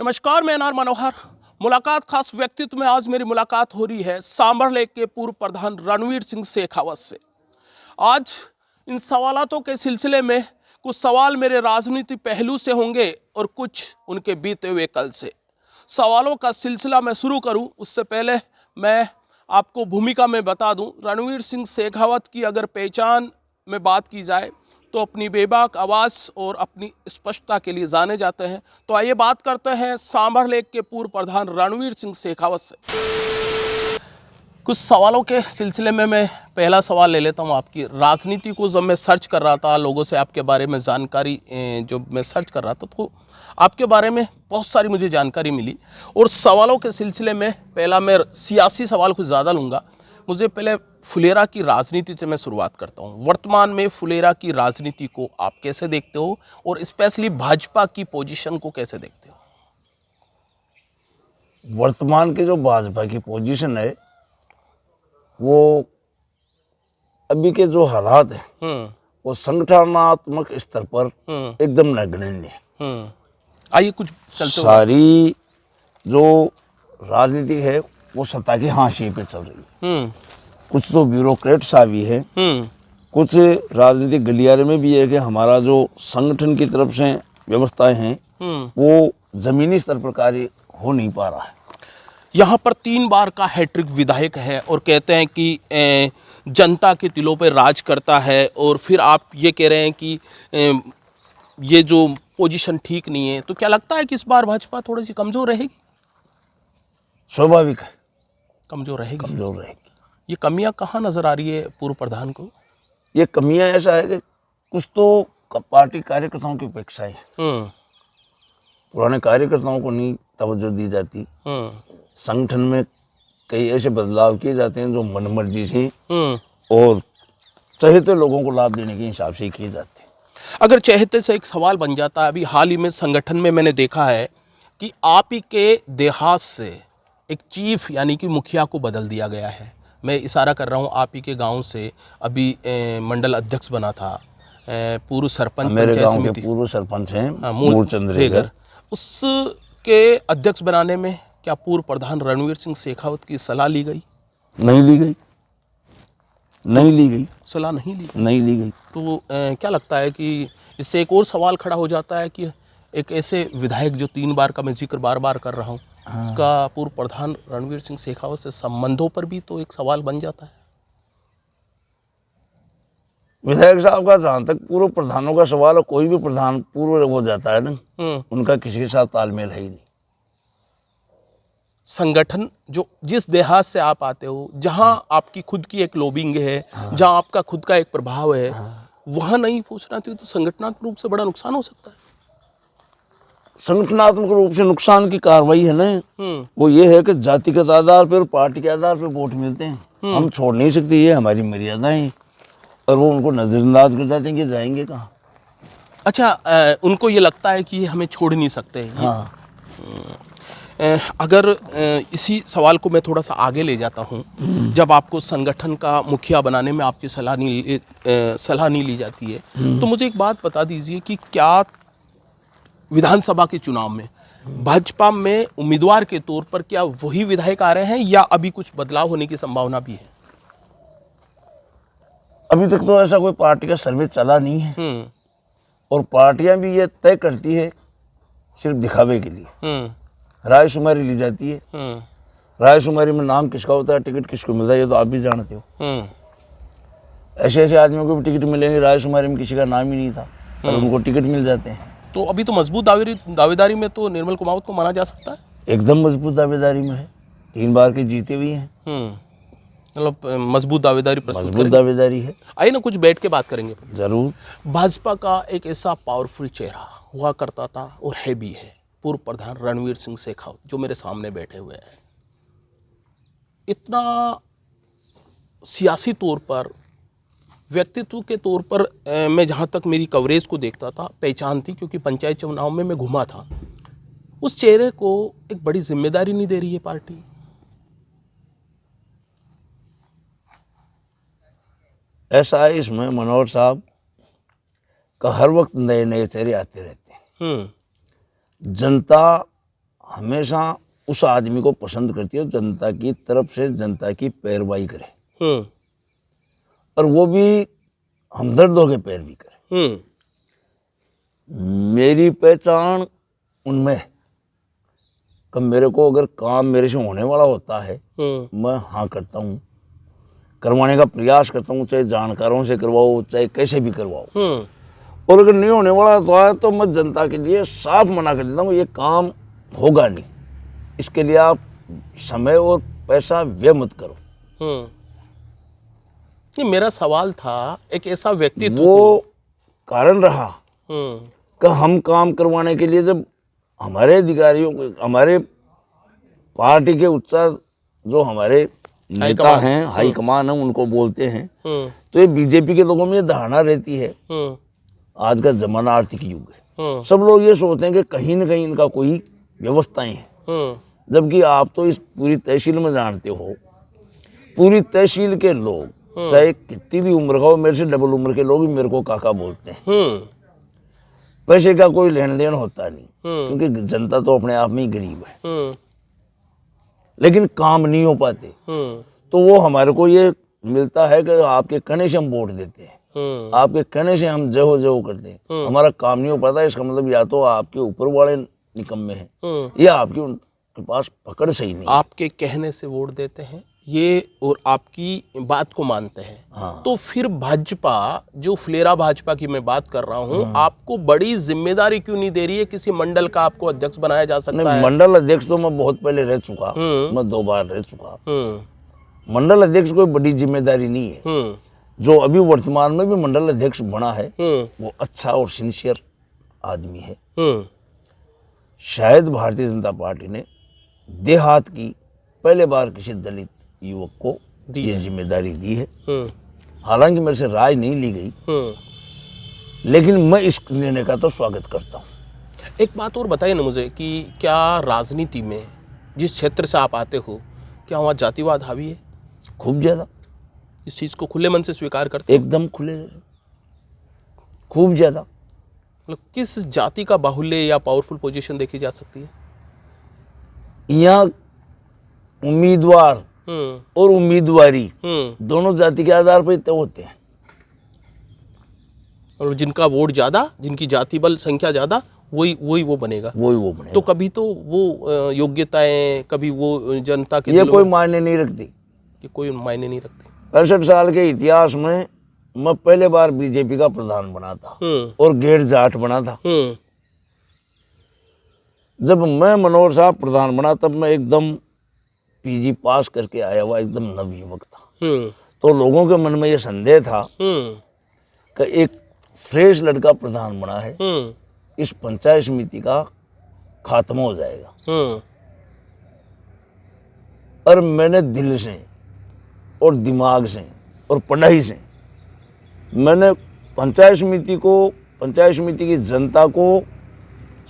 नमस्कार, मैं एनआर मनोहर। मुलाकात खास व्यक्तित्व में आज मेरी मुलाकात हो रही है सांभर लेक के पूर्व प्रधान रणवीर सिंह शेखावत से। आज इन सवालातों के सिलसिले में कुछ सवाल मेरे राजनीति पहलू से होंगे और कुछ उनके बीते हुए कल से। सवालों का सिलसिला मैं शुरू करूं उससे पहले मैं आपको भूमिका में बता दूं, रणवीर सिंह शेखावत की अगर पहचान में बात की जाए तो अपनी बेबाक आवाज़ और अपनी स्पष्टता के लिए जाने जाते हैं। तो आइए बात करते हैं सांभर लेक के पूर्व प्रधान रणवीर सिंह शेखावत से। कुछ सवालों के सिलसिले में मैं पहला सवाल ले लेता हूं आपकी। राजनीति को जब मैं सर्च कर रहा था, लोगों से आपके बारे में जानकारी जो मैं सर्च कर रहा था, तो आपके बारे में बहुत सारी मुझे जानकारी मिली। और सवालों के सिलसिले में पहला मैं सियासी सवाल कुछ ज़्यादा लूँगा। मुझे पहले फुलेरा की राजनीति से मैं शुरुआत करता हूं। वर्तमान में फुलेरा की राजनीति को आप कैसे देखते हो और स्पेशली भाजपा की पोजीशन को कैसे देखते हो? वर्तमान के जो भाजपा की पोजीशन है वो अभी के जो हालात है वो संगठनात्मक स्तर पर एकदम नगण्य है। आइए कुछ चलते हुए। सारी जो राजनीति है वो सत्ता की हाशिए पे चल रही है। कुछ तो ब्यूरोक्रेट सा भी है, कुछ राजनीतिक गलियारे में भी है कि हमारा जो संगठन की तरफ से व्यवस्थाएं हैं वो जमीनी स्तर पर कार्य हो नहीं पा रहा है। यहाँ पर 3 बार का हैट्रिक विधायक है और कहते हैं कि जनता के दिलों पर राज करता है, और फिर आप ये कह रहे हैं कि ये जो पोजीशन ठीक नहीं है, तो क्या लगता है कि इस बार भाजपा थोड़ी सी कमजोर रहेगी? स्वाभाविक है, कमजोर रहेगी। कमजोर रहेगी। ये कमियां कहाँ नजर आ रही है पूर्व प्रधान को? ये कमियां ऐसा है कि कुछ तो पार्टी कार्यकर्ताओं की अपेक्षा है। पुराने कार्यकर्ताओं को नहीं तवज्जो दी जाती। संगठन में कई ऐसे बदलाव किए जाते हैं जो मनमर्जी से और चाहते लोगों को लाभ देने के हिसाब से किए जाते हैं। अगर चाहते से एक सवाल बन जाता है, अभी हाल ही में संगठन में मैंने देखा है कि आप ही के देहात से एक चीफ यानी कि मुखिया को बदल दिया गया है। मैं इशारा कर रहा हूँ आप ही के गांव से अभी मंडल अध्यक्ष बना था, पूर्व सरपंच मेरे गांव के पूर्व सरपंच हैं मूलचंद रेगर, उसके अध्यक्ष बनाने में क्या पूर्व प्रधान रणवीर सिंह शेखावत की सलाह ली गई? नहीं ली गई, नहीं ली गई, सलाह नहीं ली, नहीं ली गई। तो क्या लगता है कि इससे एक और सवाल खड़ा हो जाता है कि एक ऐसे विधायक जो 3 बार का मैं जिक्र बार बार कर रहा हूँ, उसका पूर्व प्रधान रणवीर सिंह शेखावत से संबंधों पर भी तो एक सवाल बन जाता है। विधायक साहब का जहाँ तक पूर्व प्रधानों का सवाल है, कोई भी प्रधान पूर्व हो जाता है ना, उनका किसी के साथ तालमेल है ही नहीं। संगठन जो जिस देहात से आप आते हो, जहां आपकी खुद की एक लॉबिंग है, जहां आपका खुद का एक प्रभाव है, वहां नहीं पहुंचना चाहिए तो संगठनात्मक रूप से बड़ा नुकसान हो सकता है। संगठनात्मक रूप से नुकसान की कार्रवाई है ना, वो ये है कि जातिगत आधार पर और पार्टी के आधार पर वोट मिलते हैं। हम छोड़ नहीं सकते, ये हमारी मर्यादाएं, और वो उनको नजरअंदाज कर जाते हैं कि जाएंगे कहाँ। अच्छा, उनको ये लगता है कि हमें छोड़ नहीं सकते। हाँ। अगर इसी सवाल को मैं थोड़ा सा आगे ले जाता हूँ, जब आपको संगठन का मुखिया बनाने में आपकी सलाह नहीं ली जाती है, तो मुझे एक बात बता दीजिए कि क्या विधानसभा के चुनाव में भाजपा में उम्मीदवार के तौर पर क्या वही विधायक आ रहे हैं या अभी कुछ बदलाव होने की संभावना भी है? अभी तक तो ऐसा कोई पार्टी का सर्वे चला नहीं है, और पार्टियां भी ये तय करती है सिर्फ दिखावे के लिए। रायशुमारी ली जाती है, रायशुमारी में नाम किसका होता है, टिकट किसको मिलता है, ये तो आप भी जानते हो। ऐसे ऐसे आदमियों को भी टिकट मिलेंगे, रायशुमारी में किसी का नाम ही नहीं था और उनको टिकट मिल जाते हैं। तो अभी तो मजबूत दावेदारी में तो निर्मल कुमावत को माना जा सकता है। एकदम मजबूत दावेदारी में है, 3 बार के जीते हुए हैं। मतलब मजबूत दावेदारी प्रस्तुत मजबूत दावेदारी है। आइए ना कुछ बैठ के बात करेंगे। जरूर। भाजपा का एक ऐसा पावरफुल चेहरा हुआ करता था और है भी है, पूर्व प्रधान रणवीर सिंह शेखावत, जो मेरे सामने बैठे हुए हैं। इतना सियासी तौर पर, व्यक्तित्व के तौर पर मैं जहाँ तक मेरी कवरेज को देखता था, पहचान थी, क्योंकि पंचायत चुनाव में मैं घुमा था, उस चेहरे को एक बड़ी जिम्मेदारी नहीं दे रही है पार्टी। ऐसा है इसमें मनोहर साहब का हर वक्त नए नए चेहरे आते रहते हैं। जनता हमेशा उस आदमी को पसंद करती है जनता की तरफ से जनता की पैरवाई करे और वो भी हमदर्द होकर पैरवी करे। मेरी पहचान उनमें कब मेरे को अगर काम मेरे से होने वाला होता है मैं हाँ करता हूँ, करवाने का प्रयास करता हूँ, चाहे जानकारों से करवाओ चाहे कैसे भी करवाओ। और अगर नहीं होने वाला तो मैं जनता के लिए साफ मना कर देता हूँ, ये काम होगा नहीं, इसके लिए आप समय और पैसा व्यय मत करो। ये मेरा सवाल था, एक ऐसा व्यक्ति वो कारण रहा कि हम काम करवाने के लिए जब हमारे अधिकारियों को, हमारे पार्टी के उच्च जो हमारे नेता हैं, हाईकमान है, उनको बोलते हैं तो ये बीजेपी के लोगों में ये धारणा रहती है, आज का जमाना आर्थिक युग है, सब लोग ये सोचते हैं कि कहीं न कहीं इनका कोई व्यवस्थाएं हैं, जबकि आप तो इस पूरी तहसील में जानते हो, पूरी तहसील के लोग चाहे कितनी भी उम्र का हो, मेरे से डबल उम्र के लोग भी मेरे को काका बोलते हैं। पैसे का कोई लेन देन होता नहीं, क्योंकि जनता तो अपने आप में ही गरीब है, लेकिन काम नहीं हो पाते तो वो हमारे को ये मिलता है कि आपके कहने से हम वोट देते हैं, आपके कहने से हम जय हो करते हैं, हमारा काम नहीं हो पाता। इसका मतलब या तो आपके ऊपर वाले निकम्मे हैं या आपके उनके पास पकड़ सही नहीं। आपके कहने से वोट देते हैं ये और आपकी बात को मानते हैं। हाँ। तो फिर भाजपा, जो फुलेरा भाजपा की मैं बात कर रहा हूँ, आपको बड़ी जिम्मेदारी क्यों नहीं दे रही है? किसी मंडल का आपको अध्यक्ष बनाया जा सकता है। मंडल अध्यक्ष तो मैं बहुत पहले रह चुका, मैं 2 बार रह चुका। मंडल अध्यक्ष कोई बड़ी जिम्मेदारी नहीं है। जो अभी वर्तमान में भी मंडल अध्यक्ष बना है वो अच्छा और सिंसियर आदमी है। शायद भारतीय जनता पार्टी ने देहात की पहले बार किसी दलित युवक को ये जिम्मेदारी दी है। हालांकि मेरे से राय नहीं ली गई, लेकिन मैं इस निर्णय का तो स्वागत करता हूँ। एक बात और बताइए ना मुझे कि क्या राजनीति में, जिस क्षेत्र से आप आते हो, क्या वहाँ जातिवाद हावी है? खूब ज्यादा। इस चीज़ को खुले मन से स्वीकार करते हैं? एकदम खुले, खूब ज्यादा। मतलब किस जाति का बाहुल्य या पावरफुल पोजीशन देखी जा सकती है? यहाँ उम्मीदवार और उम्मीदवारी दोनों जाति के आधार पर तय होते हैं। और जिनका वोट ज्यादा, जिनकी जाति बल संख्या ज्यादा, वही वो बनेगा। तो कभी तो वो योग्यताएं, कभी वो जनता के ये कोई मायने नहीं रखती। कि कोई मायने नहीं रखती। 65 साल के इतिहास में मैं पहले बार बीजेपी का प्रधान बना था और गेट जाट बना था। जब मैं मनोहर साहब प्रधान बना तब मैं एकदम पीजी पास करके आया हुआ एकदम नवयुवक था। तो लोगों के मन में ये संदेह था कि एक फ्रेश लड़का प्रधान बना है, इस पंचायत समिति का खात्मा हो जाएगा। और मैंने दिल से और दिमाग से और पढ़ाई से मैंने पंचायत समिति की जनता को,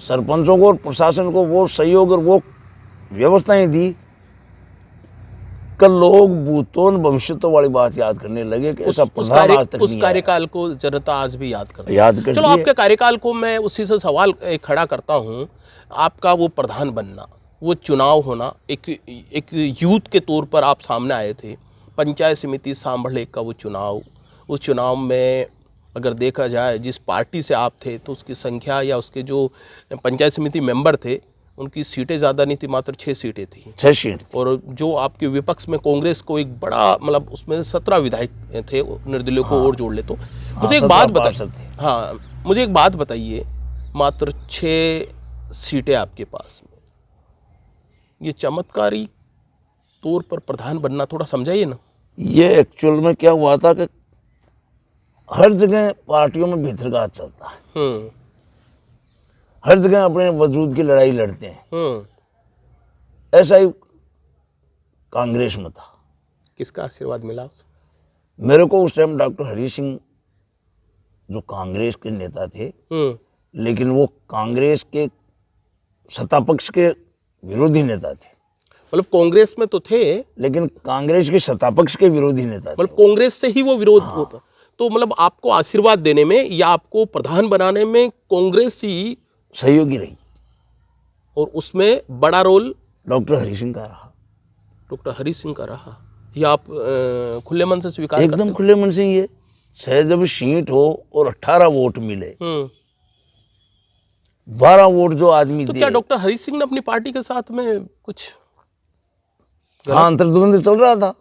सरपंचों को और प्रशासन को वो सहयोग और वो व्यवस्थाएं दी कि लोग भूतों भविष्य वाली बात याद करने लगे कि ऐसा प्रधान आज तक उस कार्यकाल को जनता आज भी याद करती है। चलो, आपके कार्यकाल को मैं उसी से सवाल खड़ा करता हूँ। आपका वो प्रधान बनना, वो चुनाव होना, एक यूथ के तौर पर आप सामने आए थे। पंचायत समिति सांभर का वो चुनाव, उस चुनाव में अगर देखा जाए जिस पार्टी से आप थे तो उसकी संख्या या उसके जो पंचायत समिति मेंबर थे उनकी सीटें ज़्यादा नहीं थी, मात्र 6 सीटें थी। 6 सीट। और जो आपके विपक्ष में कांग्रेस को एक बड़ा, मतलब उसमें 17 विधायक थे, निर्दलीय को और जोड़ ले तो। मुझे एक बात बताइए। हाँ, मुझे एक बात बताइए, मात्र 6 सीटें आपके पास में, ये चमत्कारी तौर पर प्रधान बनना, थोड़ा समझाइए ना। ये एक्चुअल में क्या हुआ था कि हर जगह पार्टियों में भीतरघात चलता है, हर जगह अपने वजूद की लड़ाई लड़ते हैं। ऐसा ही कांग्रेस में था। किसका आशीर्वाद मिला उसे? मेरे को उस टाइम डॉक्टर हरि सिंह जो कांग्रेस के नेता थे, लेकिन वो कांग्रेस के सत्ता पक्ष के विरोधी नेता थे। मतलब कांग्रेस में तो थे, लेकिन कांग्रेस के सत्ता पक्ष के विरोधी नेता थे। मतलब कांग्रेस से ही वो विरोध होता। तो मतलब आपको आशीर्वाद देने में या आपको प्रधान बनाने में कांग्रेस ही सहयोगी रही। और उसमें बड़ा रोल डॉक्टर हरि सिंह का रहा। डॉक्टर हरि सिंह का रहा। ये आप खुले मन से स्वीकार करते एकदम हो? खुले मन से। ये 6 जब सीट हो और 18 वोट मिले, 12 वोट जो आदमी तो दे। क्या डॉक्टर हरि सिंह ने अपनी पार्टी के साथ में कुछ हाँ, अंतर्द्वंद चल रहा था।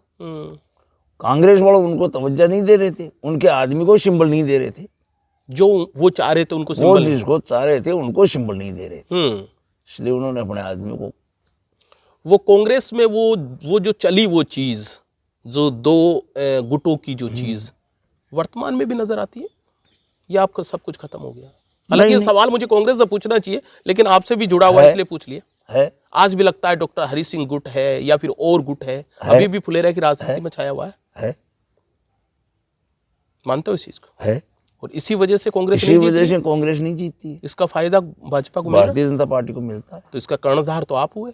कांग्रेस वाले उनको तवज्जो नहीं दे रहे थे, उनके आदमी को सिंबल नहीं दे रहे थे। जो वो चाह रहे थे उनको वो सिंबल, जिसको चाह रहे थे उनको सिंबल नहीं दे रहे थे। इसलिए उन्होंने अपने आदमी को, वो कांग्रेस में वो जो चली वो चीज, जो दो गुटों की जो चीज वर्तमान में भी नजर आती है, या आपका सब कुछ खत्म हो गया? हालांकि ये सवाल मुझे कांग्रेस से पूछना चाहिए, लेकिन आपसे भी जुड़ा हुआ है इसलिए पूछ लिया। है आज भी लगता है डॉक्टर हरि सिंह गुट है या फिर और गुट है, अभी भी फुलेरा की राजनीति में छाया हुआ है? मानते हो इस चीज को? है। और इसी वजह से कांग्रेस इसी वजह से कांग्रेस नहीं जीतती है। इसका फायदा भाजपा को मिला, भारतीय जनता पार्टी को मिलता है। तो इसका कर्णधार तो आप हुए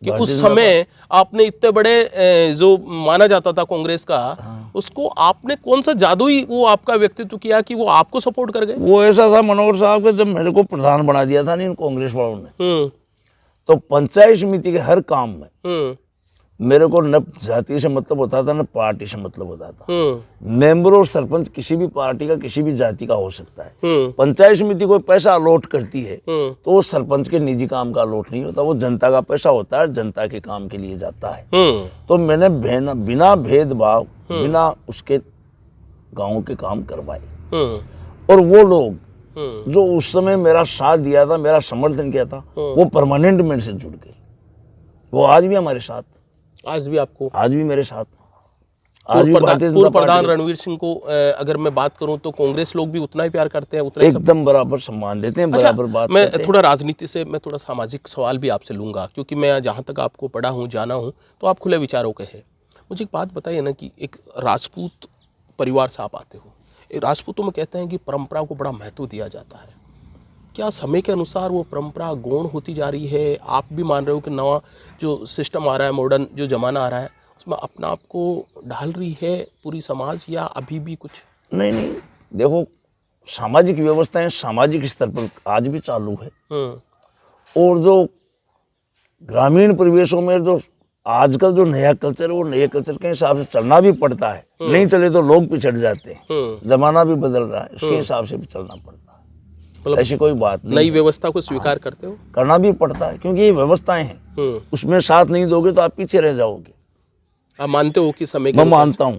कि उस समय आपने इतने बड़े जो माना जाता था कांग्रेस का, उसको आपने कौन सा जादुई वो आपका व्यक्तित्व किया कि वो आपको सपोर्ट कर गए? वो ऐसा था मनोहर साहब के, जब मेरे को प्रधान बना दिया था नहीं कांग्रेस वालों ने, तो पंचायत समिति के हर काम में मेरे को न जाति से मतलब होता था न पार्टी से मतलब होता था। मेंबर और सरपंच किसी भी पार्टी का किसी भी जाति का हो सकता है। पंचायत समिति कोई पैसा अलॉट करती है तो वो सरपंच के निजी काम का अलॉट नहीं होता, वो जनता का पैसा होता है, जनता के काम के लिए जाता है। तो मैंने बिना भेदभाव बिना उसके गाँव के काम करवाए, और वो लोग जो उस समय मेरा साथ दिया था, मेरा समर्थन किया था, वो परमानेंट मेरे से जुड़ गए। वो आज भी हमारे साथ, आज भी मेरे साथ। आज भी पूर्व प्रधान रणवीर सिंह को अगर मैं बात करूं तो कांग्रेस लोग भी उतना ही प्यार करते हैं, उतना ही एकदम बराबर सम्मान देते हैं, बराबर बात मैं थोड़ा राजनीति से मैं थोड़ा सामाजिक सवाल भी आपसे लूंगा, क्योंकि मैं जहां तक आपको पढ़ा हूं जाना हूं तो आप खुले विचारों के हैं। मुझे एक बात बताइए ना कि एक राजपूत परिवार से आप आते हो, राजपूतों में कहते हैं कि परंपरा को बड़ा महत्व दिया जाता है। क्या समय के अनुसार वो परंपरा गौण होती जा रही है? आप भी मान रहे हो कि नवा जो सिस्टम आ रहा है, मॉडर्न जो जमाना आ रहा है, उसमें अपना आप को ढाल रही है पूरी समाज, या अभी भी कुछ? नहीं, देखो सामाजिक व्यवस्थाएं सामाजिक स्तर पर आज भी चालू है, और जो ग्रामीण परिवेशों में जो आजकल जो नया कल्चर है, वो नए कल्चर के हिसाब से चलना भी पड़ता है। नहीं चले तो लोग पिछड़ जाते हैं, जमाना भी बदल रहा है, उसके हिसाब से भी चलना पड़ता है। मतलब ऐसी कोई बात नहीं, नई व्यवस्था को स्वीकार करते हो? करना भी पड़ता है, क्योंकि ये व्यवस्थाएं हैं, उसमें साथ नहीं दोगे तो आप पीछे रह जाओगे। आप मानते हो कि समय मैं मानता हूँ,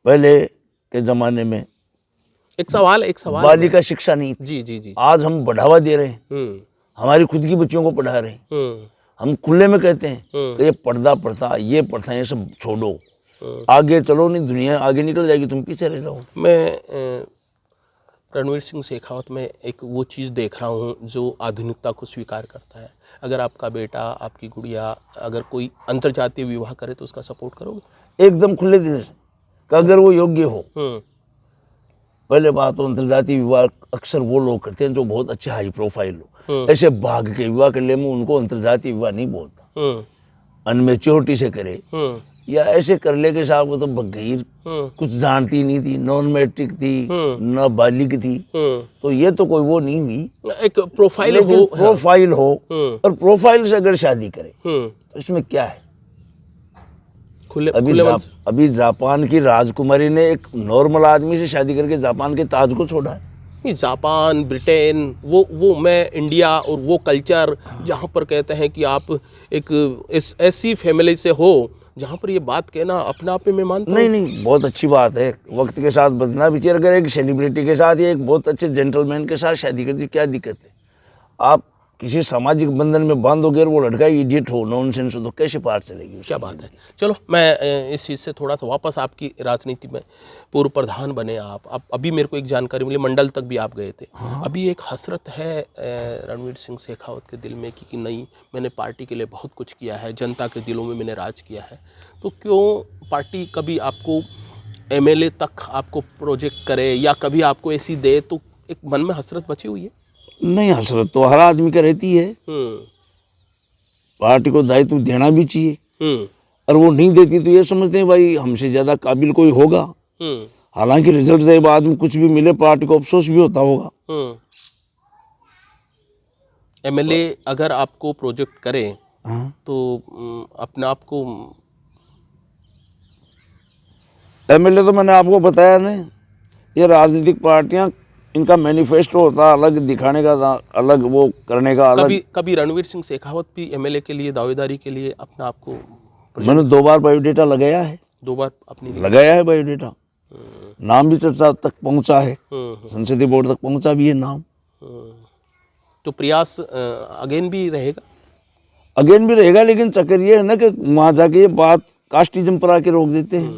पहले के जमाने में एक सवाल बालिका शिक्षा नहीं थी। जी। आज हम बढ़ावा दे रहे हैं, हमारी खुद की बच्चियों को पढ़ा रहे हैं। हम खुले में कहते हैं कि ये पर्दा प्रथा, ये प्रथा, ये सब छोड़ो, आगे चलो, नहीं दुनिया आगे निकल जाएगी, तुम पीछे रह जाओ। मैं रणवीर सिंह शेखावत में एक वो चीज़ देख रहा हूँ जो आधुनिकता को स्वीकार करता है। अगर आपका बेटा, आपकी गुड़िया अगर कोई अंतर्जातीय विवाह करे तो उसका सपोर्ट करोगे? एकदम खुले दिल से, अगर वो योग्य हो। पहले बात तो अंतर्जातीय विवाह अक्सर वो लोग करते हैं जो बहुत अच्छे हाई प्रोफाइल हो, ऐसे भाग के विवाह कर ले, मैं उनको अंतर्जातीय विवाह नहीं बोलता। अनमेच्योरिटी से करे या ऐसे कर ले के साहब, वो तो बगैर कुछ जानती नहीं थी, नॉन मैट्रिक थी, न बालिग थी, तो ये तो कोई वो नहीं हुई। एक प्रोफाइल हो, और प्रोफाइल से अगर शादी करे तो इसमें क्या है? अभी जापान की राजकुमारी ने एक नॉर्मल आदमी से शादी करके जापान के ताज को छोड़ा है। जापान, ब्रिटेन, वो मैं इंडिया और वो कल्चर जहाँ पर कहते हैं कि आप एक ऐसी फैमिली से हो जहाँ पर ये बात कहना अपने आप में मैं मानता हूँ। नहीं, बहुत अच्छी बात है, वक्त के साथ बदलना भी चाहिए। अगर एक सेलिब्रिटी के साथ या एक बहुत अच्छे जेंटलमैन के साथ शादी करती, क्या दिक्कत है? आप किसी सामाजिक बंधन में बांधोगे और वो लड़का इडियट हो, नॉनसेंस हो, तो कैसे पार चलेगी? क्या बात है। चलो मैं इस चीज़ से थोड़ा सा वापस आपकी राजनीति में, पूर्व प्रधान बने आप, अभी मेरे को एक जानकारी मिली मंडल तक भी आप गए थे। अभी एक हसरत है रणवीर सिंह शेखावत के दिल में कि नहीं, मैंने पार्टी के लिए बहुत कुछ किया है, जनता के दिलों में मैंने राज किया है, तो क्यों पार्टी कभी आपको MLA तक आपको प्रोजेक्ट करे या कभी आपको ऐसी दे, तो एक मन में हसरत बची हुई है? नहीं, हसरत तो हर आदमी का रहती है। पार्टी को दायित्व देना भी चाहिए, और वो नहीं देती तो ये समझते हैं भाई हमसे ज्यादा काबिल कोई होगा। हालांकि रिजल्ट से बाद में कुछ भी मिले पार्टी को अफसोस भी होता होगा। एमएलए अगर आपको प्रोजेक्ट करे हाँ। तो अपने आप को एमएलए तो मैंने आपको बताया नहीं, ये राजनीतिक पार्टियां, इनका मैनिफेस्टो होता है अलग, दिखाने का अलग, वो करने का अलग। कभी रणवीर सिंह शेखावत भी एमएलए के लिए दावेदारी के लिए अपने आप को मैंने 2 बार बायोडेटा लगाया है, 2 बार अपनी लगाया है बायोडेटा, नाम भी चर्चा तक पहुंचा है, संसदीय बोर्ड तक पहुंचा भी है नाम। तो प्रयास अगेन भी रहेगा? अगेन भी रहेगा, लेकिन चक्कर ये है ना कि वहां जाके ये बात कास्टिज्म पर आके रोक देते हैं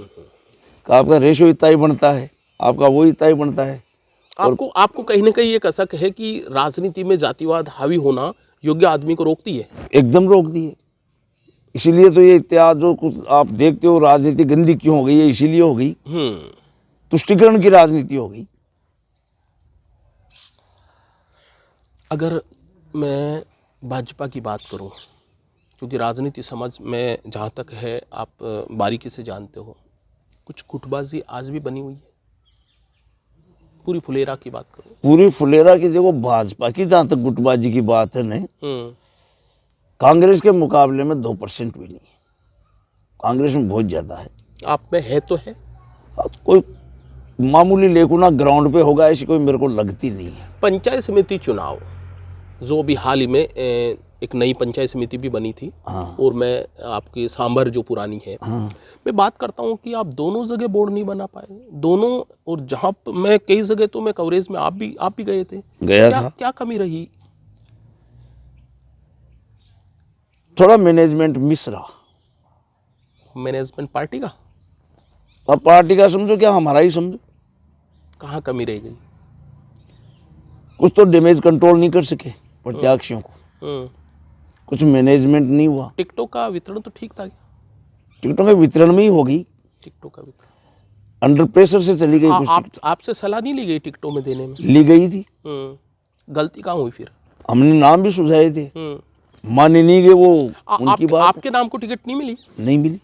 कि आपका रेशो इतना ही बनता है, आपका वो इतना ही बनता है। आपको कहीं ना कहीं ये कसक है कि राजनीति में जातिवाद हावी होना योग्य आदमी को रोकती है? एकदम रोक दी है। इसीलिए तो ये इतिहास जो कुछ आप देखते हो, राजनीति गंदी क्यों हो गई है, इसीलिए हो गई, तुष्टिकरण की राजनीति हो गई। अगर मैं भाजपा की बात करूं, क्योंकि राजनीति समझ में जहाँ तक है आप बारीकी से जानते हो, कुछ गुटबाजी आज भी बनी हुई है। पूरी फुलेरा की बात करूं, पूरी फुलेरा की देखो, भाजपा की जहाँ तक गुटबाजी की बात है नहीं, कांग्रेस के मुकाबले में 2% भी नहीं है, कांग्रेस में बहुत ज्यादा है। आप में है तो है, कोई मामूली लेकुना ग्राउंड पे होगा ऐसी कोई मेरे को लगती नहीं है। पंचायत समिति चुनाव जो भी हाल ही में एक नई पंचायत समिति भी बनी थी, हाँ। और मैं आपकी सांभर जो पुरानी है, हाँ। मैं बात करता हूँ कि आप दोनों जगह बोर्ड नहीं बना पाए, दोनों, और जहाँ मैं कई जगह तो मैं कवरेज में आप भी गए थे, गया था। क्या कमी रही? थोड़ा मैनेजमेंट मिस रहा। मैनेजमेंट पार्टी का? अब पार्टी का समझो क्या हमारा ही समझो। कहाँ कमी रह गई? कुछ तो डैमेज कंट्रोल नहीं कर सके प्रत्याशियों को, कुछ मैनेजमेंट नहीं हुआ। टिकटों का वितरण तो ठीक था? टिकटों के वितरण में ही होगी, टिकटों का वितरण अंडर प्रेशर से चली गई। कुछ आपसे सलाह नहीं ली गई टिकटों में देने में? ली गई थी। गलती कहाँ हुई फिर? हमने नाम भी सुझाए थे, मान नहीं गए वो, उनकी बात। आपके नाम को टिकट नहीं मिली? नहीं मिली,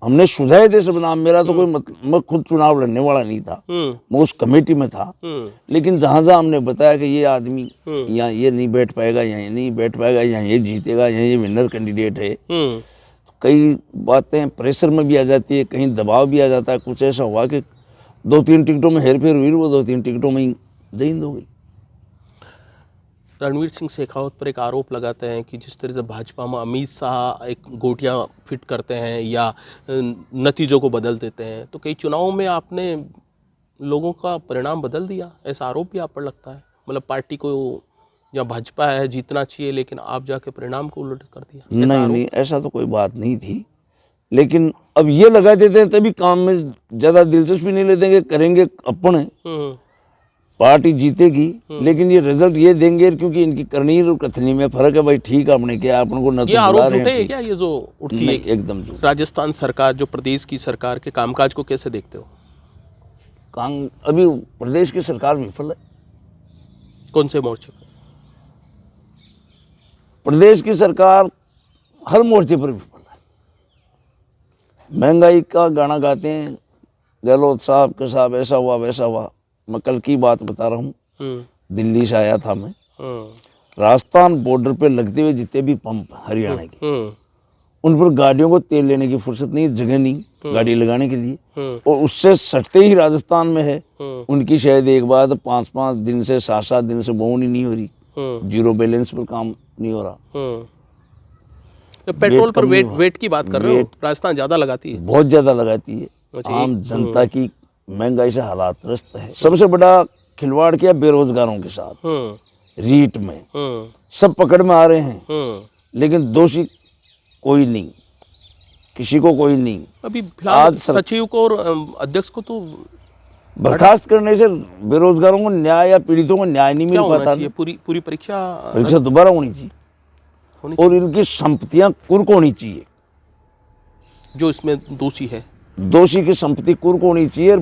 हमने सुझाए थे सब नाम। मेरा तो कोई मतलब, मैं खुद चुनाव लड़ने वाला नहीं था, मैं उस कमेटी में था, लेकिन जहां जहां हमने बताया कि ये आदमी यहाँ ये नहीं बैठ पाएगा, यहाँ ये नहीं बैठ पाएगा, यहाँ ये जीतेगा, यहाँ ये विनर कैंडिडेट है, कई बातें प्रेशर में भी आ जाती है, कहीं दबाव भी आ जाता है। कुछ ऐसा हुआ कि 2-3 टिकटों में हेरफेर हुई, वो 2-3 टिकटों में ही जईंद हो गई। रणवीर सिंह शेखावत पर एक आरोप लगाते हैं कि जिस तरह से भाजपा में अमित शाह एक गोटियां फिट करते हैं या नतीजों को बदल देते हैं, तो कई चुनावों में आपने लोगों का परिणाम बदल दिया, ऐसा आरोप भी आप पर लगता है? मतलब पार्टी को या भाजपा है जीतना चाहिए, लेकिन आप जाके परिणाम को उलट कर दिया? नहीं, ऐसा तो कोई बात नहीं थी, लेकिन अब ये लगा देते हैं तभी काम में ज़्यादा दिलचस्पी नहीं लेते, करेंगे अपन, पार्टी जीतेगी, लेकिन ये रिजल्ट ये देंगे क्योंकि इनकी करनी और कथनी में फर्क है। भाई ठीक है, अपने क्या अपन को न तो आरोप झूठे है क्या ये जो उठती है? एकदम झूठ। राजस्थान सरकार, जो प्रदेश की सरकार के कामकाज को कैसे देखते हो? अभी प्रदेश की सरकार विफल है। कौन से मोर्चे पर? प्रदेश की सरकार हर मोर्चे पर विफल है। महंगाई का गाना गाते हैं गहलोत साहब के साहब, ऐसा हुआ वैसा हुआ। मैं कल की बात बता रहा हूँ, दिल्ली से आया था मैं, राजस्थान बॉर्डर पे लगते हुए जितने भी पंप हरियाणा के, उन पर गाड़ियों को तेल लेने की फुर्सत नहीं, जगह नहीं गाड़ी लगाने के लिए, और उससे सटते ही राजस्थान में है उनकी शायद एक बात 5-5 दिन से 7-7 दिन से बोनी नहीं हो रही, जीरो बैलेंस पर काम नहीं हो रहा। पेट्रोल पर वेट की बात कर रहे हो? राजस्थान ज्यादा लगाती है, बहुत ज्यादा लगाती है। आम जनता की महंगाई से हालात त्रस्त है। सबसे बड़ा खिलवाड़ किया बेरोजगारों के साथ, रीट में सब पकड़ में आ रहे हैं, लेकिन दोषी कोई नहीं, किसी को कोई नहीं। अभी फिलहाल सचिव को और अध्यक्ष को तो बर्खास्त करने से बेरोजगारों को न्याय या पीड़ितों को न्याय नहीं मिल पाता। पूरी परीक्षा दोबारा होनी चाहिए, और इनकी संपत्तियां कुर्क होनी चाहिए। जो इसमें दोषी है, दोषी की संपत्ति कुर्क होनी चाहिए।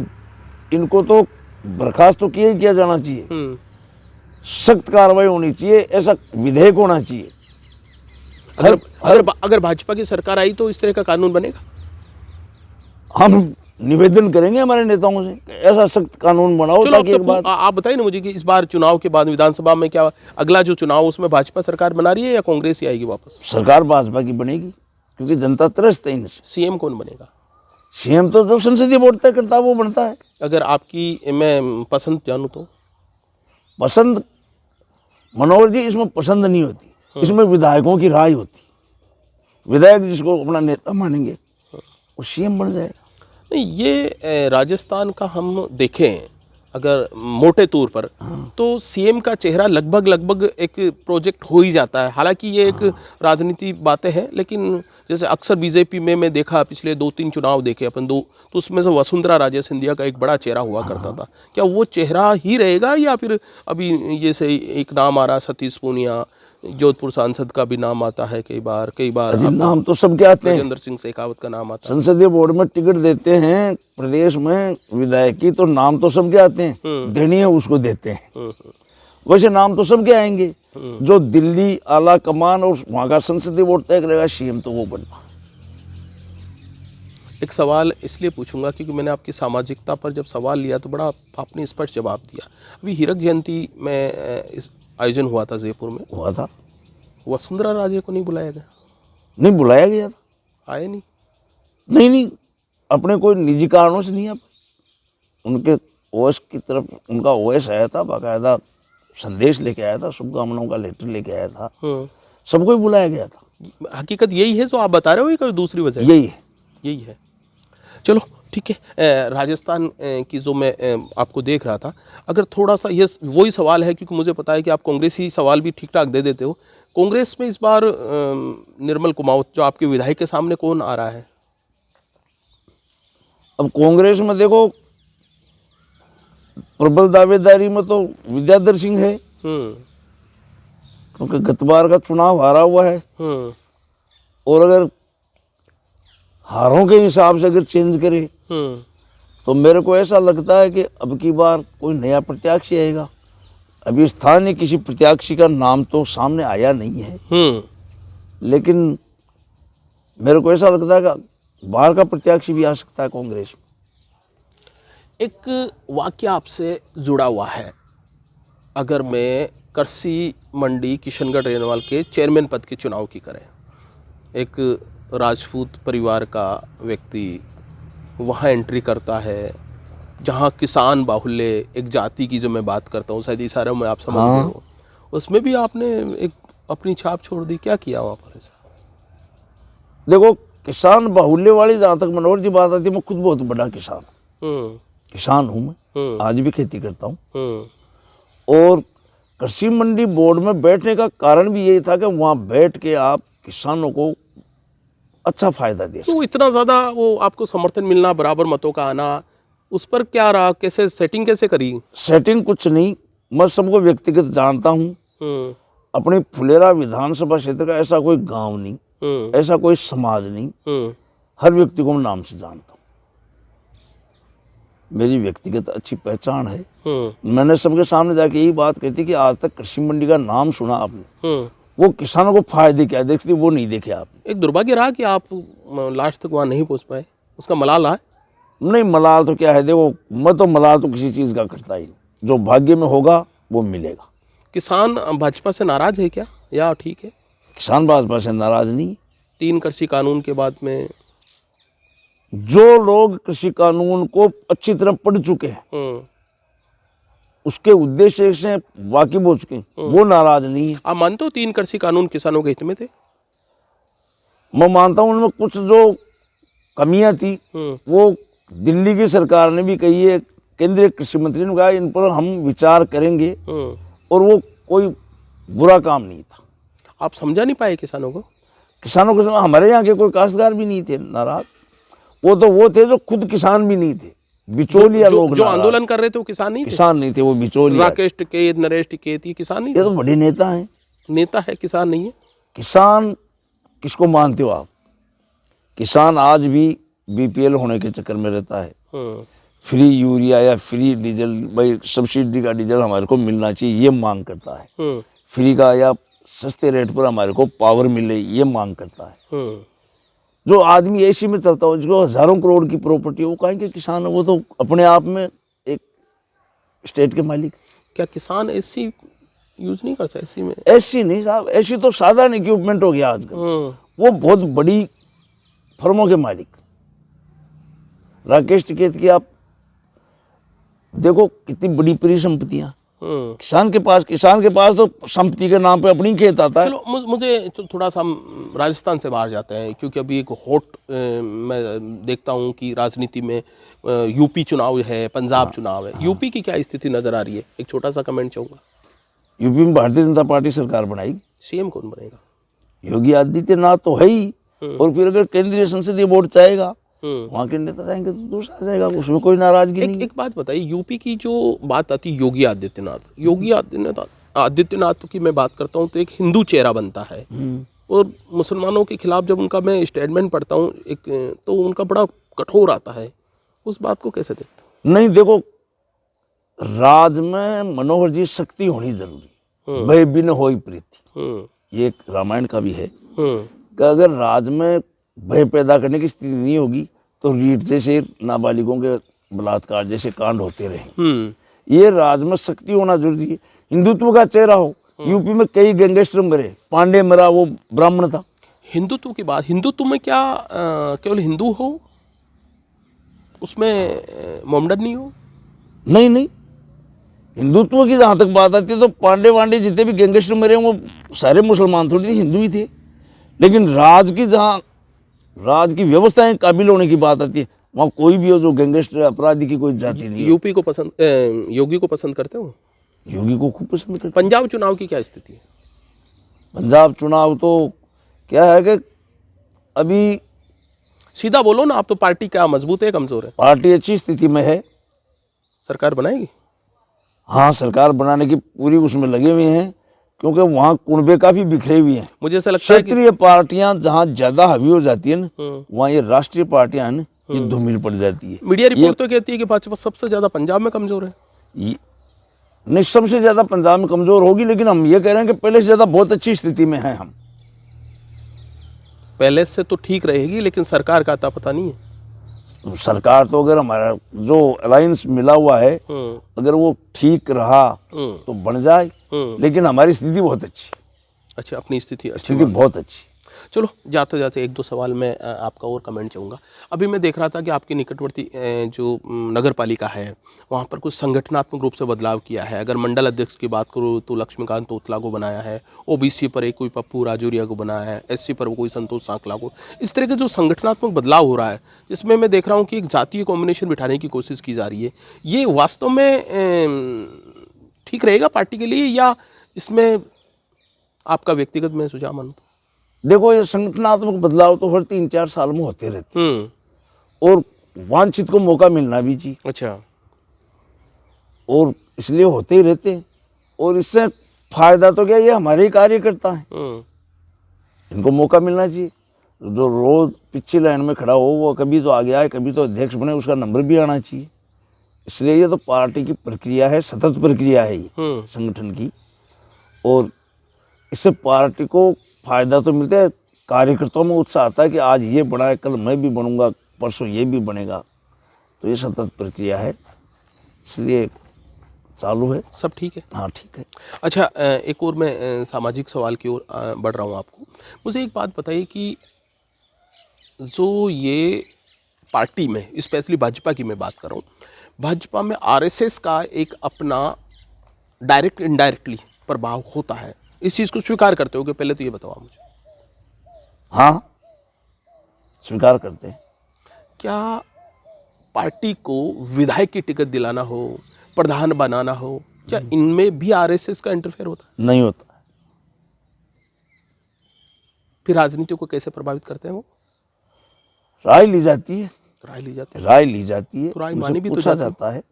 इनको तो बर्खास्त तो किया जाना चाहिए, सख्त कार्रवाई होनी चाहिए, ऐसा विधेयक होना चाहिए। अगर भाजपा की सरकार आई तो इस तरह का कानून बनेगा? हम निवेदन करेंगे हमारे नेताओं से, ऐसा सख्त कानून बनाओ चलो, ताकि अब एक बात। तो आप बताइए ना मुझे कि इस बार चुनाव के बाद विधानसभा में क्या अगला जो चुनाव उसमें भाजपा सरकार बना रही है या कांग्रेस ही आएगी वापस? सरकार भाजपा की बनेगी, क्योंकि जनता त्रस्त है इनसे। सीएम कौन बनेगा? सीएम तो जो संसदीय बोर्ड तय करता है वो बनता है। अगर आपकी मैं पसंद जानूं तो? पसंद मनोहर जी, इसमें पसंद नहीं होती, इसमें विधायकों की राय होती। विधायक जिसको अपना नेता मानेंगे वो सीएम बन जाएगा। नहीं, ये राजस्थान का हम देखें अगर मोटे तौर पर, तो सीएम का चेहरा लगभग एक प्रोजेक्ट हो ही जाता है। हालांकि ये एक राजनीति बातें हैं, लेकिन जैसे अक्सर बीजेपी में मैं देखा, पिछले 2-3 चुनाव देखे अपन तो उसमें से वसुंधरा राजे सिंधिया का एक बड़ा चेहरा हुआ करता था। क्या वो चेहरा ही रहेगा या फिर अभी ये से एक नाम आ रहा सतीश पूनिया, जोधपुर सांसद का भी नाम आता है कई बार नाम तो सबके आते हैं। गजेंद्र सिंह शेखावत का नाम आता है। संसदीय बोर्ड में टिकट देते हैं प्रदेश में विधायक की, तो नाम तो सबके आते हैं, देनी है उसको देते हैं। वैसे नाम तो सबके आएंगे, जो दिल्ली आला कमान और वहां का संसदीय बोर्ड तय करेगा सीएम, तो वो बनना। एक सवाल इसलिए पूछूंगा क्योंकि मैंने आपकी सामाजिकता पर जब सवाल लिया तो बड़ा आपने स्पष्ट जवाब दिया। अभी हीरक जयंती में इस आयोजन हुआ था जयपुर में, हुआ था, वसुंधरा राजे को नहीं बुलाया गया? नहीं बुलाया गया था। आए नहीं? नहीं, अपने कोई निजी कारणों से नहीं आ पाए। उनके ओएस की तरफ उनका ओएस आया था, बाकायदा संदेश लेके आया था, शुभकामनाओं का लेटर लेके आया था, सबको ही बुलाया गया था। हकीकत यही है जो आप बता रहे हो या कोई दूसरी वजह? यही है। चलो ठीक है। राजस्थान की जो मैं आपको देख रहा था, अगर थोड़ा सा ये वही सवाल है क्योंकि मुझे पता है कि आप कांग्रेसी सवाल भी ठीक ठाक दे देते हो। कांग्रेस में इस बार निर्मल कुमावत जो आपके विधायक के सामने कौन आ रहा है? अब कांग्रेस में देखो प्रबल दावेदारी में तो विद्याधर सिंह है, क्योंकि गत बार का चुनाव हारा हुआ है। और अगर हारों के हिसाब से अगर चेंज करे तो मेरे को ऐसा लगता है कि अब की बार कोई नया प्रत्याशी आएगा। अभी स्थानीय किसी प्रत्याशी का नाम तो सामने आया नहीं है, लेकिन मेरे को ऐसा लगता है कि बाहर का प्रत्याशी भी आ सकता है कांग्रेस में। एक वाक्य आपसे जुड़ा हुआ है। अगर मैं कृषि मंडी किशनगढ़ रेनवाल के चेयरमैन पद के चुनाव की करें, एक राजपूत परिवार का व्यक्ति वहाँ एंट्री करता है जहाँ किसान बाहुल्य एक जाति की जो मैं बात करता हूँ, शायद इशारों में आप समझ गए हो, उसमें भी आपने एक अपनी छाप छोड़ दी। क्या किया वहाँ पर ऐसा? देखो, किसान बाहुल्य वाली जहाँ तक मनोहर जी बात आती है, मैं खुद बहुत बड़ा किसान हूँ मैं, आज भी खेती करता हूँ। और कृषि मंडी बोर्ड में बैठने का कारण भी यही था कि वहाँ बैठ के आप किसानों को अच्छा फायदा दे सकें। तो इतना ज़्यादा वो आपको समर्थन मिलना, बराबर मतों का आना, उस पर क्या रहा? कैसे सेटिंग कैसे करी? सेटिंग कुछ नहीं, मैं सबको व्यक्तिगत जानता हूँ। अपने फुलेरा विधानसभा क्षेत्र का ऐसा कोई गांव नहीं, ऐसा कोई समाज नहीं, हर व्यक्ति को मैं नाम से जानता हूँ। मेरी व्यक्तिगत अच्छी पहचान है। मैंने सबके सामने जाके यही बात कहती कि आज तक कृषि मंडी का नाम सुना आपने, वो किसानों को फायदे क्या देखती वो नहीं देखे आपने। एक दुर्भाग्य रहा कि आप लास्ट तक वहाँ नहीं पहुँच पाए, उसका मलाल रहा है? नहीं, मलाल तो क्या है, देखो मैं तो मलाल तो किसी चीज़ का करता ही नहीं, जो भाग्य में होगा वो मिलेगा। किसान भाजपा से नाराज है क्या या ठीक है? किसान भाजपा से नाराज नहीं। 3 कृषि कानून के बाद में जो लोग कृषि कानून को अच्छी तरह पढ़ चुके हैं, उसके उद्देश्य से वाकिफ हो चुके हैं, वो नाराज नहीं है। आप मानते हो 3 कृषि कानून किसानों के हित में थे? मैं मानता हूं उनमें कुछ जो कमियां थी वो दिल्ली की सरकार ने भी कही है, केंद्रीय कृषि मंत्री ने कहा इन पर हम विचार करेंगे, और वो कोई बुरा काम नहीं था। आप समझा नहीं पाए किसानों को? किसानों के समय हमारे यहाँ के कोई काश्तकार भी नहीं थे नाराज, वो थे जो खुद किसान भी नहीं थे, बिचौलिया लोग। जो आंदोलन कर रहे थे वो किसान नहीं थे? किसान नहीं थे, वो बिचौलिया। राकेश टिकैत, नरेश टिकैत, ये किसान नहीं? ये तो बड़े नेता हैं। नेता है, किसान नहीं है। किसान किसको मानते हो आप? किसान आज भी बीपीएल होने के चक्कर में रहता है। फ्री यूरिया या फ्री डीजल, भाई सब्सिडी का डीजल हमारे को मिलना चाहिए, ये मांग करता है। फ्री का या सस्ते रेट पर हमारे को पावर मिले, ये मांग करता है। जो आदमी एसी में चलता हो, जिसको हजारों करोड़ की प्रॉपर्टी, वो कहेंगे किसान है, वो तो अपने आप में एक स्टेट के मालिक। क्या किसान एसी यूज नहीं कर सकते? एसी में एसी नहीं साहब, एसी तो साधारण इक्विपमेंट हो गया आजकल। वो बहुत बड़ी फर्मों के मालिक। राकेश टिकैत की आप देखो कितनी बड़ी परिसंपत्तियां किसान के पास तो संपत्ति के नाम पे अपनी खेत आता है। चलो मुझे थोड़ा सा हम राजस्थान से बाहर जाते हैं, क्योंकि अभी एक हॉट मैं देखता हूं कि राजनीति में यूपी चुनाव है, पंजाब चुनाव है। यूपी की क्या स्थिति नजर आ रही है? एक छोटा सा कमेंट चाहूंगा। यूपी में भारतीय जनता पार्टी सरकार बनाएगी। सीएम कौन बनेगा? योगी आदित्यनाथ तो है ही, और फिर अगर केंद्रीय संसदीय बोर्ड चाहेगा, वहाँ के नेता चाहेंगे तो दूसरा आ जाएगा, उसमें कोई नाराजगी नहीं। एक बात बताइए, यूपी की जो बात आती है योगी आदित्यनाथ की मैं बात करता हूँ तो एक हिंदू चेहरा बनता है, और मुसलमानों के खिलाफ जब उनका मैं स्टेटमेंट पढ़ता हूँ एक, तो उनका बड़ा कठोर आता है। उस बात को कैसे देखते हो? नहीं देखो, राज में मनोहर जी शक्ति होनी जरूरी, भय बिन होई प्रीति, ये एक रामायण का भी है कि अगर राज में भय पैदा करने की स्थिति नहीं होगी तो रीढ़ जैसे नाबालिगों के बलात्कार जैसे कांड होते रहे। ये राज में शक्ति होना जरूरी है, हिंदुत्व का चेहरा हो। यूपी में कई गैंगस्टर मरे, पांडे मरा, वो ब्राह्मण था। हिंदुत्व की बात, हिंदुत्व में क्या केवल हिंदू हो, उसमें मोमडन नहीं हो? नहीं, हिंदुत्व की जहां तक बात आती है तो पांडे जितने भी गैंगस्टर मरे वो सारे मुसलमान थोड़ी थे, हिंदू ही थे। लेकिन राज की व्यवस्थाएं काबिल होने की बात आती है, वहाँ कोई भी हो जो गैंगस्टर अपराधी की कोई जाति नहीं है। यूपी को पसंद, योगी को पसंद करते हो? योगी को खूब पसंद करते। पंजाब चुनाव की क्या स्थिति है? पंजाब चुनाव तो क्या है कि अभी सीधा बोलो ना, आप तो पार्टी क्या मजबूत है कमजोर है? पार्टी अच्छी स्थिति में है। सरकार बनाएगी? हाँ, सरकार बनाने की पूरी उसमें लगे हुए हैं, क्योंकि वहाँ कुनबे काफी बिखरे हुए हैं। मुझे ऐसा लगता है कि क्षेत्रीय पार्टियां जहाँ ज्यादा हावी हो जाती है ना, वहाँ ये राष्ट्रीय पार्टियां है ना, ये धूमिल पड़ जाती है। मीडिया रिपोर्ट तो कहती है कि भाजपा सबसे ज्यादा पंजाब में कमजोर है। नहीं, सबसे ज्यादा पंजाब में कमजोर होगी, लेकिन हम ये कह रहे हैं कि पहले से ज्यादा बहुत अच्छी स्थिति में हैं हम। पहले से तो ठीक रहेगी, लेकिन सरकार का अता पता नहीं है। सरकार तो अगर हमारा जो अलायंस मिला हुआ है अगर वो ठीक रहा तो बन जाए, लेकिन हमारी स्थिति बहुत अच्छी। अच्छा, अपनी स्थिति बहुत अच्छी। चलो, जाते जाते एक दो सवाल मैं आपका और कमेंट चाहूँगा। अभी मैं देख रहा था कि आपके निकटवर्ती जो नगर पालिका है वहाँ पर कुछ संगठनात्मक रूप से बदलाव किया है। अगर मंडल अध्यक्ष की बात करूँ तो लक्ष्मीकांत तोतला को बनाया है, ओबीसी पर एक कोई पप्पू राजौरिया को बनाया है, एससी पर कोई संतोष सांकला को। इस तरह के जो संगठनात्मक बदलाव हो रहा है, जिसमें मैं देख रहा हूँ कि एक जातीय कॉम्बिनेशन बिठाने की कोशिश की जा रही है, ये वास्तव में ठीक रहेगा पार्टी के लिए, या इसमें आपका व्यक्तिगत मैं सुझाव मानूँ? देखो, ये संगठनात्मक बदलाव तो हर 3-4 साल में होते रहते हैं, और वांछित को मौका मिलना भी चाहिए। अच्छा, और इसलिए होते ही रहते हैं, और इससे फायदा तो क्या, ये हमारे ही कार्यकर्ता हैं, इनको मौका मिलना चाहिए। जो रोज पिछली लाइन में खड़ा हो वो कभी तो आगे आए, कभी तो अध्यक्ष बने, उसका नंबर भी आना चाहिए। इसलिए ये तो पार्टी की प्रक्रिया है, सतत प्रक्रिया है ये संगठन की, और इससे पार्टी को फायदा तो मिलता है। कार्यकर्ताओं में उत्साह आता है कि आज ये बना है, कल मैं भी बनूंगा, परसों ये भी बनेगा। तो ये सतत प्रक्रिया है, इसलिए चालू है। सब ठीक है? हाँ, ठीक है। अच्छा, एक और मैं सामाजिक सवाल की ओर बढ़ रहा हूँ आपको। मुझे एक बात बताइए कि जो ये पार्टी में, स्पेशली भाजपा की मैं बात कर रहा हूँ, भाजपा में आरएसएस का एक अपना डायरेक्ट इनडायरेक्टली प्रभाव होता है, इस चीज़ को स्वीकार करते हो कि? पहले तो ये बताओ आप मुझे। हाँ, स्वीकार करते हैं। क्या पार्टी को विधायक की टिकट दिलाना हो, प्रधान बनाना हो, क्या इनमें भी आरएसएस का इंटरफेयर होता है? नहीं होता। फिर राजनीति को कैसे प्रभावित करते हैं वो? राय ली जाती है। राय ली जाती है। राय ली जाती है, तो राय मानी भी तो पूछा जाता है।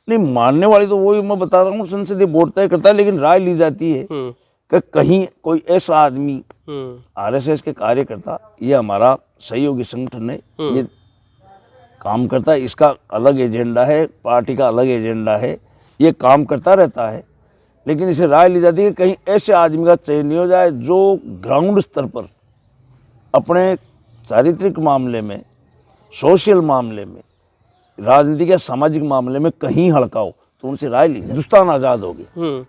नहीं, मानने वाली तो वही मैं बता रहा हूँ, संसदीय बोर्ड तय करता है, लेकिन राय ली जाती है कि कहीं कोई ऐसा आदमी आरएसएस के कार्यकर्ता, ये हमारा सहयोगी संगठन है, ये काम करता है, इसका अलग एजेंडा है, पार्टी का अलग एजेंडा है, ये काम करता रहता है, लेकिन इसे राय ली जाती है कि कहीं ऐसे आदमी का चयन नहीं हो जाए जो ग्राउंड स्तर पर अपने चारित्रिक मामले में, सोशल मामले में, राजनीतिक या सामाजिक मामले में कहीं हड़का हो तो उनसे राय लीजिए। हिंदुस्तान आज़ाद हो गया,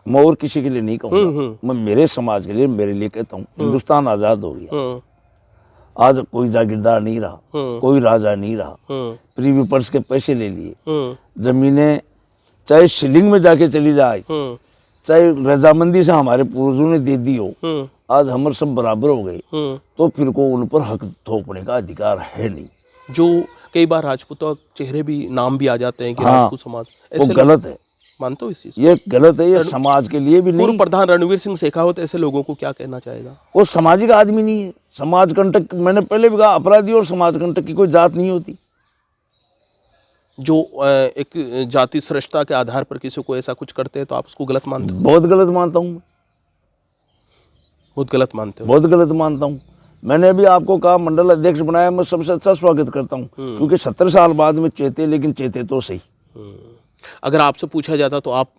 मैं और किसी के लिए नहीं कहूँगा, मैं मेरे समाज के लिए, मेरे लिए कहता हूँ, हिंदुस्तान आज़ाद हो गया। आज कोई जागीरदार नहीं रहा, कोई राजा नहीं रहा, प्रीवी पर्स के पैसे ले लिए, जमीनें चाहे शिलिंग में जाके चली जाए, चाहे रजामंदी से हमारे पूर्वजों ने दे दी हो, आज हम सब बराबर हो गए, तो फिर को उन पर हक थोपने का अधिकार है नहीं। जो कई बार राजपूतों चेहरे भी, नाम भी आ जाते हैं कि हाँ, राजपूत समाज, वो गलत है, मानते हो इस चीज? ये गलत है, ये समाज के लिए भी नहीं। पूर्व प्रधान रणवीर सिंह शेखावत ऐसे लोगों को क्या कहना चाहेगा? वो सामाजिक आदमी नहीं है, समाज कंटक, मैंने पहले भी कहा, अपराधी और समाज कंटक की कोई जात नहीं होती। जो एक जाति श्रेष्ठता के आधार पर किसी को ऐसा कुछ करते हैं तो आप उसको गलत मानते हो? बहुत गलत मानता हूँ, बहुत गलत मानते हो? बहुत गलत मानता हूँ। मैंने अभी आपको कहा मंडल अध्यक्ष बनाया, मैं सबसे अच्छा स्वागत करता हूँ, क्योंकि 70 साल बाद में चेते, लेकिन चेते तो सही। अगर आपसे पूछा जाता तो आप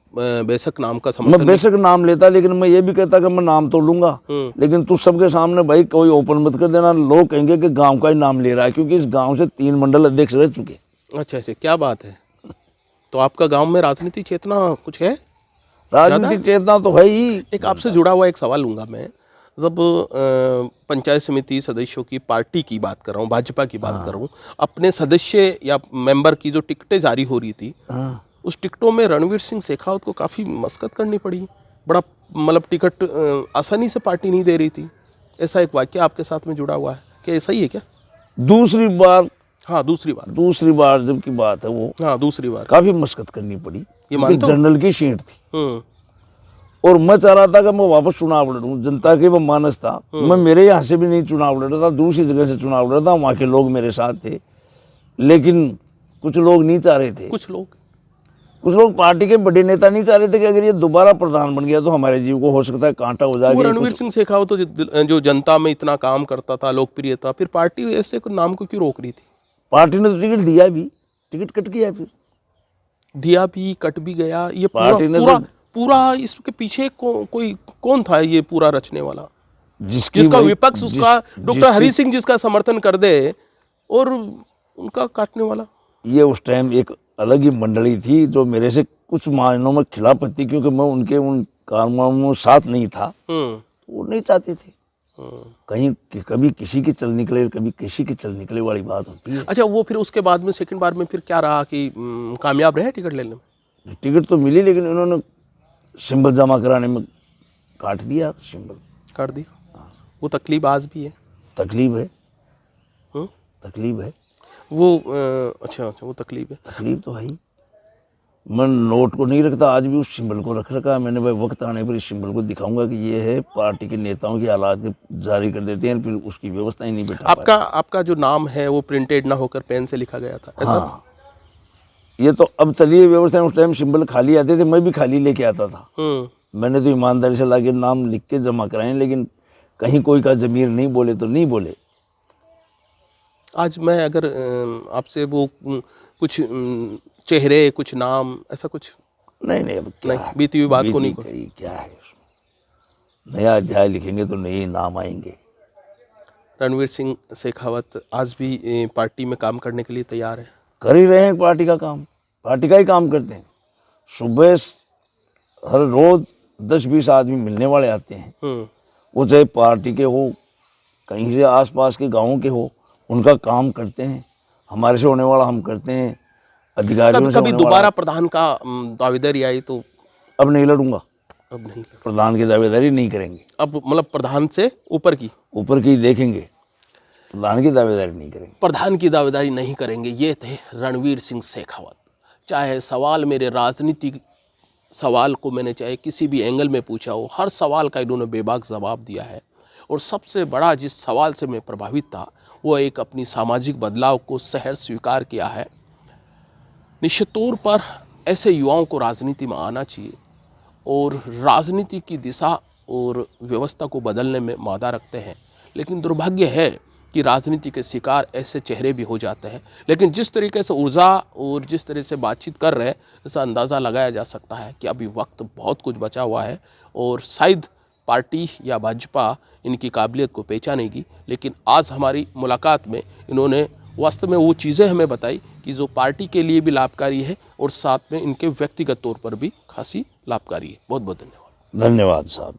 बेशक नाम का मैं समर्थन? बेशक नाम लेता, लेकिन मैं ये भी कहता कि मैं नाम तो लूंगा, लेकिन तू सबके सामने भाई कोई ओपन मत कर देना, लोग कहेंगे कि गांव का ही नाम ले रहा है, क्योंकि इस गांव से 3 मंडल अध्यक्ष रह चुके। अच्छा अच्छा, क्या बात है। तो आपका गांव में राजनीति चेतना कुछ है? राजनीतिक चेतना तो है ही। एक आपसे जुड़ा हुआ एक सवाल लूंगा मैं। जब पंचायत समिति सदस्यों की पार्टी की बात कर रहा हूँ, भाजपा की बात कर रहा हूँ, अपने सदस्य या मेंबर की जो टिकटें जारी हो रही थी, उस टिकटों में रणवीर सिंह शेखावत को काफ़ी मशक्कत करनी पड़ी। बड़ा मतलब टिकट आसानी से पार्टी नहीं दे रही थी। ऐसा एक वाक्य आपके साथ में जुड़ा हुआ है, क्या ऐसा ही है क्या? दूसरी बार, हाँ दूसरी बार जब की बात है वो, हाँ दूसरी बार काफी मशक्कत करनी पड़ी। ये मानते हो? जनरल की सीट थी और मैं चाह रहा था कि मैं वापस चुनाव लड़ूं, जनता के वो मानस था। मैं मेरे यहाँ से भी नहीं चुनाव लड़ रहा था, दूसरी जगह से चुनाव लड़ रहा था, वहाँ के लोग मेरे साथ थे, लेकिन कुछ लोग नहीं चाह रहे थे। कुछ लोग पार्टी के बड़े नेता नहीं चाह रहे थे कि अगर ये दोबारा प्रधान बन गया तो हमारे जीव को हो सकता है कांटा हो जाएगा। रणवीर सिंह शेखावत तो जो जनता में इतना काम करता था, लोकप्रिय था, फिर पार्टी ऐसे नाम को क्यों रोक रही थी? पार्टी ने तो टिकट दिया भी, टिकट कट गया, फिर दिया भी, कट भी गया। ये पार्टी ने पूरा इसके पीछे कौन था ये पूरा रचने वाला? जिसका विपक्ष उसका डॉक्टर हरि सिंह जिसका समर्थन कर दे और उनका काटने वाला। ये उस टाइम एक अलग ही मंडली थी जो मेरे से कुछ मायनों में खिलाफ थी, क्योंकि मैं उनके उन कामों में साथ नहीं था, तो वो नहीं चाहते थे कहीं कभी किसी की चल निकले, कभी किसी की चल निकले वाली बात होती है। अच्छा, वो फिर उसके बाद में सेकंड बार में फिर क्या रहा कि कामयाब रहे टिकट लेने में? टिकट तो मिली, लेकिन इन्होंने सिंबल जमा कराने में काट दिया, सिंबल काट दिया। वो तकलीफ आज भी है? तकलीफ है, तकलीफ है वो। अच्छा, वो तकलीफ है, तकलीफ तो है ही। मैं नोट को नहीं रखता, आज भी उस सिंबल को रख रखा है मैंने। भाई वक्त आने पर इस सिंबल को दिखाऊंगा कि ये है, पार्टी के नेताओं की हालात जारी कर देते हैं, फिर उसकी व्यवस्था ही नहीं बैठा। आपका जो नाम है वो प्रिंटेड ना होकर पेन से लिखा गया था, ऐसा? हाँ, ये तो अब चलिए व्यवस्था। उस टाइम सिंबल खाली आते थे, मैं भी खाली लेके आता था। मैंने तो ईमानदारी से लाके नाम लिख के जमा कराए, लेकिन कहीं कोई का जमीर नहीं बोले तो नहीं बोले। आज मैं अगर आपसे वो कुछ चेहरे, कुछ नाम, ऐसा कुछ नहीं, अब क्या नहीं, बीती हुई बात को नहीं क्या है उसमें? नया अध्याय लिखेंगे तो नए नाम आएंगे। रणवीर सिंह शेखावत आज भी पार्टी में काम करने के लिए तैयार है? कर ही रहे हैं, पार्टी का काम, पार्टी का ही काम करते हैं। सुबह हर रोज 10-20 आदमी मिलने वाले आते हैं, वो चाहे पार्टी के हो, कहीं से आसपास के गाँवों के हो, उनका काम करते हैं। हमारे से होने वाला हम करते हैं, अधिकारियों से। कभी दोबारा प्रधान का दावेदारी आई तो? अब नहीं लड़ूंगा, अब नहीं, प्रधान की दावेदारी नहीं करेंगे। अब मतलब प्रधान से ऊपर की देखेंगे, प्रधान की दावेदारी नहीं करेंगे। प्रधान की दावेदारी नहीं करेंगे, ये थे रणवीर सिंह शेखावत। चाहे सवाल मेरे राजनीतिक सवाल को मैंने चाहे किसी भी एंगल में पूछा हो, हर सवाल का इन्होंने बेबाक जवाब दिया है। और सबसे बड़ा जिस सवाल से मैं प्रभावित था वो एक अपनी सामाजिक बदलाव को सहर्ष स्वीकार किया है। निश्चित तौर पर ऐसे युवाओं को राजनीति में आना चाहिए और राजनीति की दिशा और व्यवस्था को बदलने में मादा रखते हैं, लेकिन दुर्भाग्य है कि राजनीति के शिकार ऐसे चेहरे भी हो जाते हैं। लेकिन जिस तरीके से ऊर्जा और जिस तरह से बातचीत कर रहे हैं, इसका अंदाज़ा लगाया जा सकता है कि अभी वक्त बहुत कुछ बचा हुआ है और शायद पार्टी या भाजपा इनकी काबिलियत को पहचानेगी, लेकिन आज हमारी मुलाकात में इन्होंने वास्तव में वो चीज़ें हमें बताई कि जो पार्टी के लिए भी लाभकारी है और साथ में इनके व्यक्तिगत तौर पर भी खासी लाभकारी है। बहुत बहुत धन्यवाद। धन्यवाद साहब।